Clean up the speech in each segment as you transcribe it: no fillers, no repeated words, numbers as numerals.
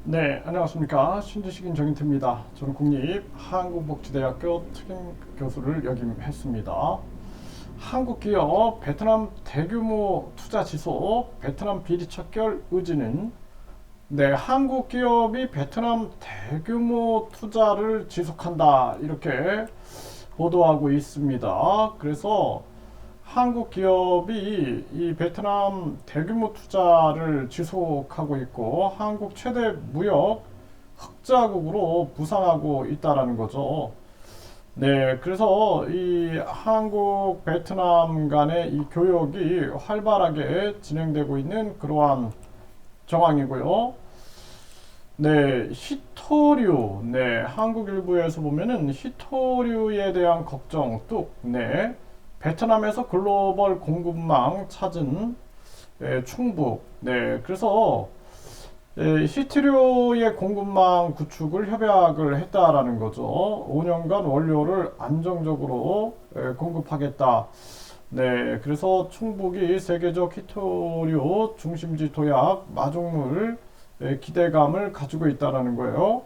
네, 안녕하십니까. 신지식인 정인태입니다. 저는 국립한국복지대학교 특임 교수를 역임했습니다. 한국 기업 베트남 대규모 투자 지속, 베트남 비리 척결 의지는 한국 기업이 베트남 대규모 투자를 지속한다. 이렇게 보도하고 있습니다. 그래서 한국 기업이 이 베트남 대규모 투자를 지속하고 있고 한국 최대 무역 흑자국으로 부상하고 있다라는 거죠. 네, 그래서 이 한국 베트남 간의 이 교역이 활발하게 진행되고 있는 그러한 정황이고요. 네, 히토류, 한국 일부에서 보면은 히토류에 대한 걱정 뚝, 베트남에서 글로벌 공급망 찾은 충북, 그래서 히토류의 공급망 구축을 협약을 했다라는 거죠. 5년간 원료를 안정적으로 공급하겠다. 네, 그래서 충북이 세계적 히토류 중심지 도약 마중물 기대감을 가지고 있다라는 거예요.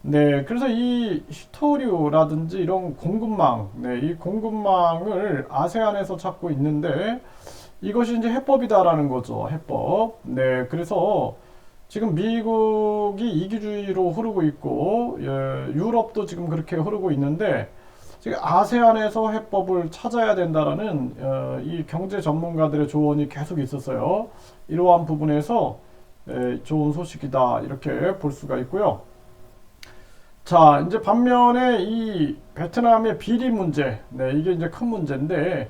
네, 그래서 이 히토류라든지 이런 공급망, 이 공급망을 아세안에서 찾고 있는데 이것이 이제 해법이다라는 거죠. 해법. 네, 그래서 지금 미국이 이기주의로 흐르고 있고 유럽도 지금 그렇게 흐르고 있는데 지금 아세안에서 해법을 찾아야 된다라는 이 경제 전문가들의 조언이 계속 있었어요. 이러한 부분에서 좋은 소식이다 이렇게 볼 수가 있고요. 자, 이제 반면에 이 베트남의 비리 문제, 이게 이제 큰 문제인데,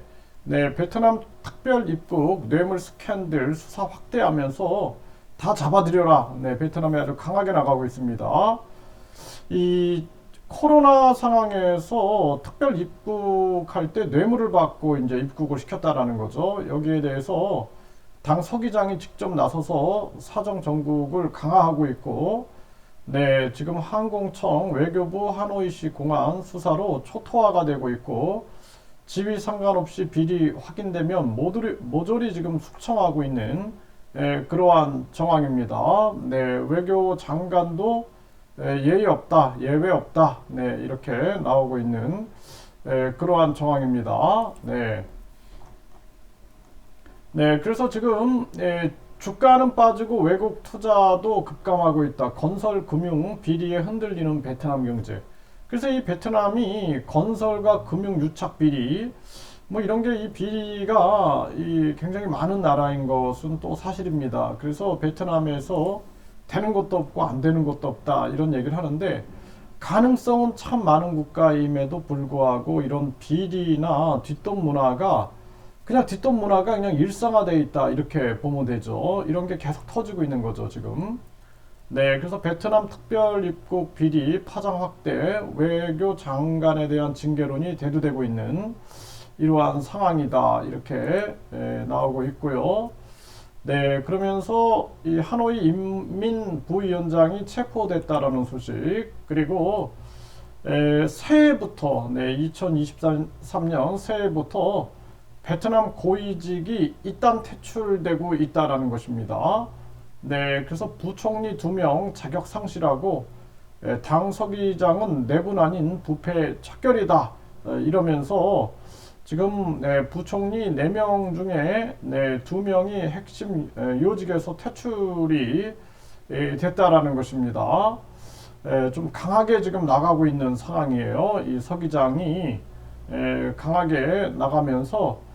베트남 특별 입국 뇌물 스캔들 수사 확대하면서 다 잡아들여라. 베트남이 아주 강하게 나가고 있습니다. 이 코로나 상황에서 특별 입국할 때 뇌물을 받고 이제 입국을 시켰다라는 거죠. 여기에 대해서 당 서기장이 직접 나서서 사정 정국을 강화하고 있고, 지금 항공청, 외교부, 하노이시 공안 수사로 초토화가 되고 있고 지위 상관없이 비리 확인되면 모조리 지금 숙청하고 있는 그러한 정황입니다. 외교 장관도 예의 없다, 예외 없다, 이렇게 나오고 있는 그러한 정황입니다. 그래서 지금 주가는 빠지고 외국 투자도 급감하고 있다. 건설, 금융, 비리에 흔들리는 베트남 경제. 그래서 이 베트남이 건설과 금융 유착 비리, 뭐 이런 게 이 비리가 이 굉장히 많은 나라인 것은 또 사실입니다. 그래서 베트남에서 되는 것도 없고 안 되는 것도 없다. 이런 얘기를 하는데 가능성은 참 많은 국가임에도 불구하고 이런 비리나 뒷돈 문화가 그냥 일상화되어 있다 이렇게 보면 되죠. 이런 게 계속 터지고 있는 거죠 지금. 그래서 베트남 특별 입국 비리 파장 확대, 외교 장관에 대한 징계론이 대두되고 있는 이러한 상황이다 이렇게 나오고 있고요. 그러면서 이 하노이 인민 부위원장이 체포됐다라는 소식, 그리고 새해부터 2023년 새해부터 베트남 고위직이 이단 퇴출되고 있다라는 것입니다. 그래서 부총리 2명 자격 상실하고 당 서기장은 내분 아닌 부패 척결이다 이러면서 지금 부총리 4명 중에 2명이 핵심 요직에서 퇴출이 됐다라는 것입니다. 좀 강하게 지금 나가고 있는 상황이에요. 이 서기장이 강하게 나가면서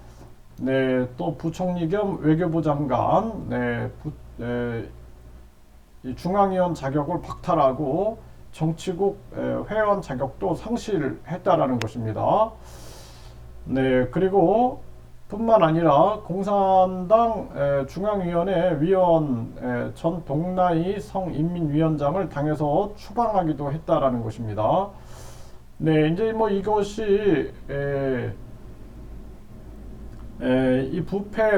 또 부총리 겸 외교부 장관, 이 중앙위원 자격을 박탈하고 정치국 회원 자격도 상실했다라는 것입니다. 그리고 뿐만 아니라 공산당 중앙위원회 위원 전 동나이 성인민위원장을 당에서 추방하기도 했다라는 것입니다. 이제 뭐 이것이 이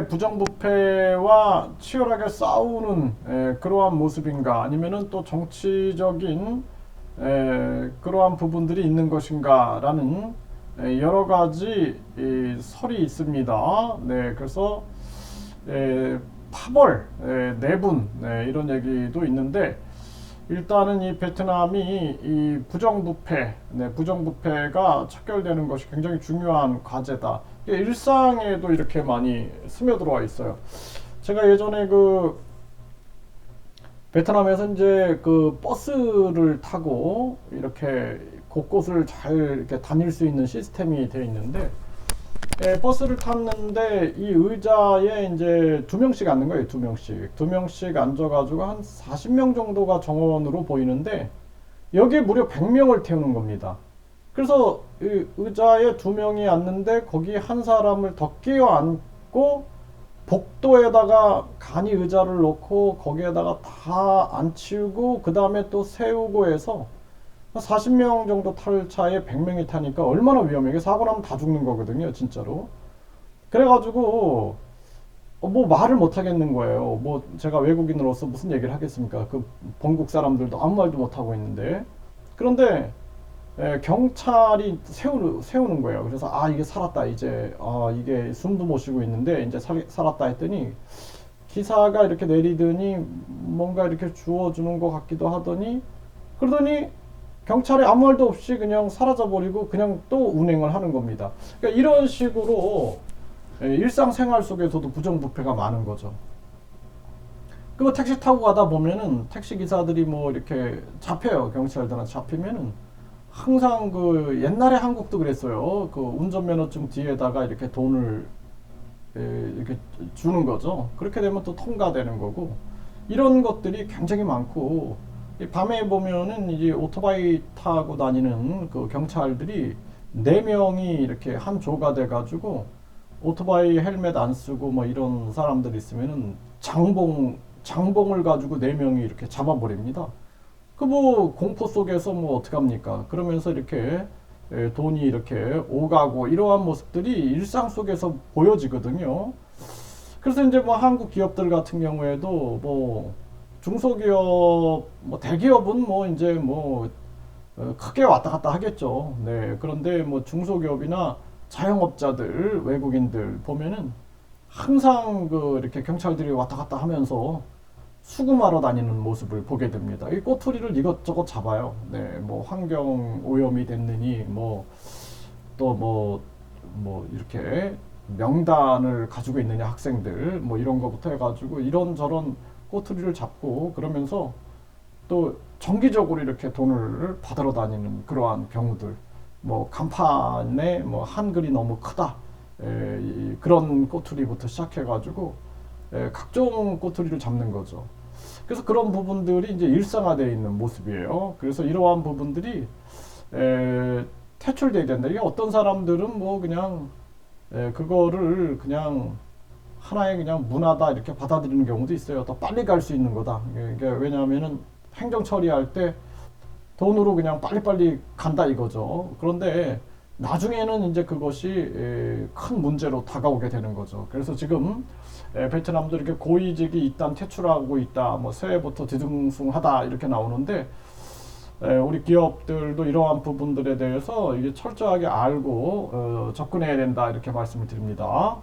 부정부패와 치열하게 싸우는 그러한 모습인가, 아니면은 또 정치적인 그러한 부분들이 있는 것인가라는 여러 가지 설이 있습니다. 그래서 파벌, 내분 이런 얘기도 있는데 일단은 이 베트남이 이 부정부패, 부정부패가 척결되는 것이 굉장히 중요한 과제다. 이게 일상에도 이렇게 많이 스며들어와 있어요. 제가 예전에 그 베트남에서 이제 그 버스를 타고 이렇게 곳곳을 잘 이렇게 다닐 수 있는 시스템이 되어 있는데, 버스를 탔는데 이 의자에 이제 두 명씩 앉는 거예요. 두 명씩 앉아가지고 한 40명 정도가 정원으로 보이는데 여기에 무려 100명을 태우는 겁니다. 그래서 이 의자에 두 명이 앉는데 거기 한 사람을 더 끼워 앉고 복도에다가 간이 의자를 놓고 거기에다가 다 앉히고 그 다음에 또 세우고 해서 40명 정도 탈 차에 100명이 타니까 얼마나 위험해. 이게 사고 나면 다 죽는 거거든요, 진짜로. 그래가지고 뭐 말을 못 하겠는 거예요. 뭐 제가 외국인으로서 무슨 얘기를 하겠습니까? 그 본국 사람들도 아무 말도 못 하고 있는데. 그런데 경찰이 세우는 거예요. 그래서 아 이게 살았다 이제 이게 숨도 못 쉬고 있는데 이제 살았다 했더니 기사가 이렇게 내리더니 뭔가 이렇게 주워주는 것 같기도 하더니 그러더니 경찰이 아무 말도 없이 그냥 사라져버리고 그냥 또 운행을 하는 겁니다. 그러니까 이런 식으로 일상생활 속에서도 부정부패가 많은 거죠. 그리고 택시 타고 가다 보면은 택시 기사들이 뭐 이렇게 잡혀요. 경찰들한테 잡히면은 항상 그 옛날에 한국도 그랬어요. 그 운전면허증 뒤에다가 이렇게 돈을 이렇게 주는 거죠. 그렇게 되면 또 통과되는 거고 이런 것들이 굉장히 많고 밤에 보면은 이제 오토바이 타고 다니는 그 경찰들이 4명이 이렇게 한 조가 돼가지고 오토바이 헬멧 안 쓰고 뭐 이런 사람들 있으면은 장봉을 가지고 4명이 이렇게 잡아버립니다. 그 뭐 공포 속에서 뭐 어떡합니까? 그러면서 이렇게 돈이 이렇게 오가고 이러한 모습들이 일상 속에서 보여지거든요. 그래서 이제 뭐 한국 기업들 같은 경우에도 뭐 중소기업, 뭐 대기업은 뭐 이제 뭐 크게 왔다 갔다 하겠죠. 네. 그런데 뭐 중소기업이나 자영업자들, 외국인들 보면은 항상 그 이렇게 경찰들이 왔다 갔다 하면서 수금하러 다니는 모습을 보게 됩니다. 이 꼬투리를 이것저것 잡아요. 네. 뭐 환경 오염이 됐느니 뭐 또 뭐 이렇게 명단을 가지고 있느냐 학생들 뭐 이런 거부터 해가지고 이런저런 꼬투리를 잡고 그러면서 또 정기적으로 이렇게 돈을 받으러 다니는 그러한 경우들 뭐 간판에 뭐 한글이 너무 크다 그런 꼬투리부터 시작해가지고 각종 꼬투리를 잡는 거죠. 그래서 그런 부분들이 이제 일상화되어 있는 모습이에요. 그래서 이러한 부분들이 퇴출돼야 된다. 이게 어떤 사람들은 뭐 그냥 그거를 그냥 하나의 그냥 문화다 이렇게 받아들이는 경우도 있어요. 더 빨리 갈 수 있는 거다. 이게 왜냐하면은 행정 처리할 때 돈으로 그냥 빨리빨리 간다 이거죠. 그런데 나중에는 이제 그것이 큰 문제로 다가오게 되는 거죠. 그래서 지금 베트남도 이렇게 고위직이 일단 퇴출하고 있다. 뭐 새해부터 뒤숭숭하다 이렇게 나오는데 우리 기업들도 이러한 부분들에 대해서 이게 철저하게 알고 접근해야 된다 이렇게 말씀을 드립니다.